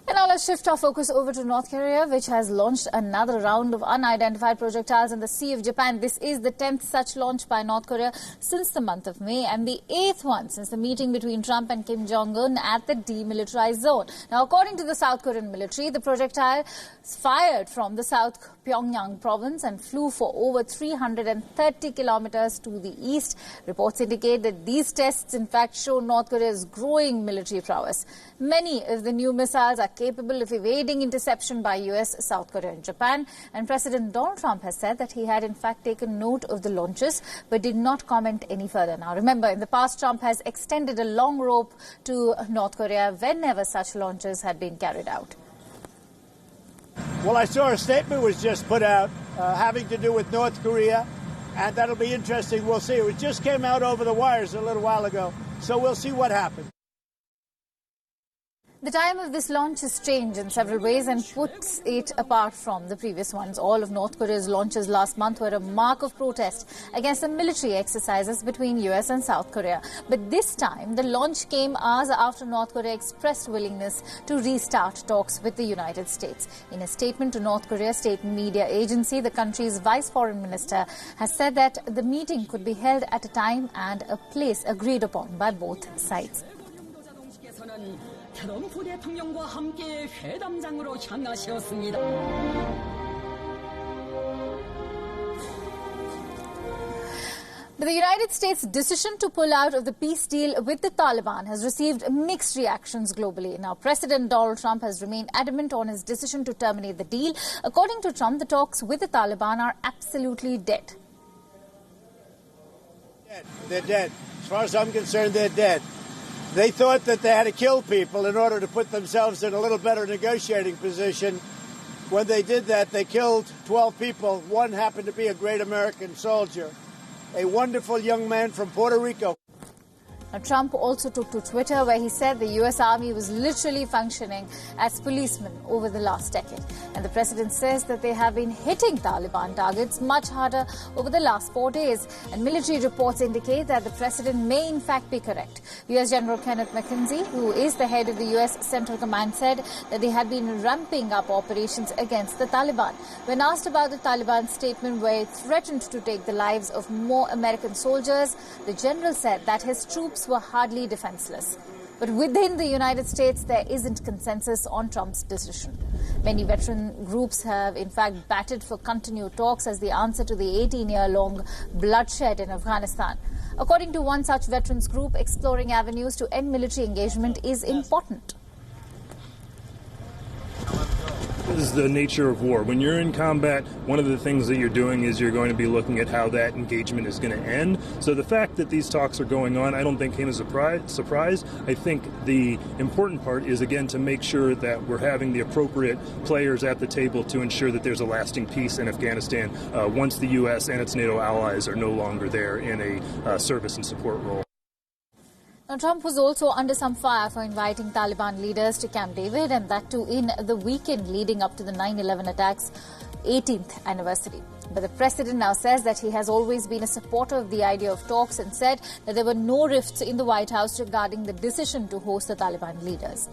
And now let's shift our focus over to North Korea, which has launched another round of unidentified projectiles in the Sea of Japan. This is the 10th such launch by North Korea since the month of May and the 8th one since the meeting between Trump and Kim Jong-un at the demilitarized zone. Now, according to the South Korean military, the projectile fired from the South Pyongyang province and flew for over 330 kilometers to the east. Reports indicate that these tests, in fact, show North Korea's growing military prowess. Many of the new missiles are capable of evading interception by US, South Korea and Japan. And President Donald Trump has said that he had in fact taken note of the launches but did not comment any further. Now remember, in the past, Trump has extended a long rope to North Korea whenever such launches had been carried out. Well, I saw a statement was just put out having to do with North Korea, and that'll be interesting. We'll see. It just came out over the wires a little while ago, so we'll see what happens. The time of this launch has changed in several ways and puts it apart from the previous ones. All of North Korea's launches last month were a mark of protest against the military exercises between US and South Korea. But this time, the launch came hours after North Korea expressed willingness to restart talks with the United States. In a statement to North Korea state media agency, the country's vice foreign minister has said that the meeting could be held at a time and a place agreed upon by both sides. 트럼프 대통령과 함께 회담장으로 향하셨습니다. But the United States' decision to pull out of the peace deal with the Taliban has received mixed reactions globally. Now, President Donald Trump has remained adamant on his decision to terminate the deal. According to Trump, the talks with the Taliban are absolutely dead. They're dead. As far as I'm concerned, they're dead. They thought that they had to kill people in order to put themselves in a little better negotiating position. When they did that, they killed 12 people. One happened to be a great American soldier, a wonderful young man from Puerto Rico. Now, Trump also took to Twitter where he said the U.S. Army was literally functioning as policemen over the last decade. And the president says that they have been hitting Taliban targets much harder over the last 4 days. And military reports indicate that the president may in fact be correct. U.S. General Kenneth McKenzie, who is the head of the U.S. Central Command, said that they have been ramping up operations against the Taliban. When asked about the Taliban statement where it threatened to take the lives of more American soldiers, the general said that his troops were hardly defenseless. But within the United States, there isn't consensus on Trump's decision. Many veteran groups have, in fact, batted for continued talks as the answer to the 18-year-long bloodshed in Afghanistan. According to one such veterans group, exploring avenues to end military engagement is important. This is the nature of war. When you're in combat, one of the things that you're doing is you're going to be looking at how that engagement is going to end. So the fact that these talks are going on, I don't think came as a surprise. I think the important part is, again, to make sure that we're having the appropriate players at the table to ensure that there's a lasting peace in Afghanistan once the U.S. and its NATO allies are no longer there in a service and support role. Now, Trump was also under some fire for inviting Taliban leaders to Camp David, and that too in the weekend leading up to the 9/11 attacks' 18th anniversary. But the president now says that he has always been a supporter of the idea of talks and said that there were no rifts in the White House regarding the decision to host the Taliban leaders.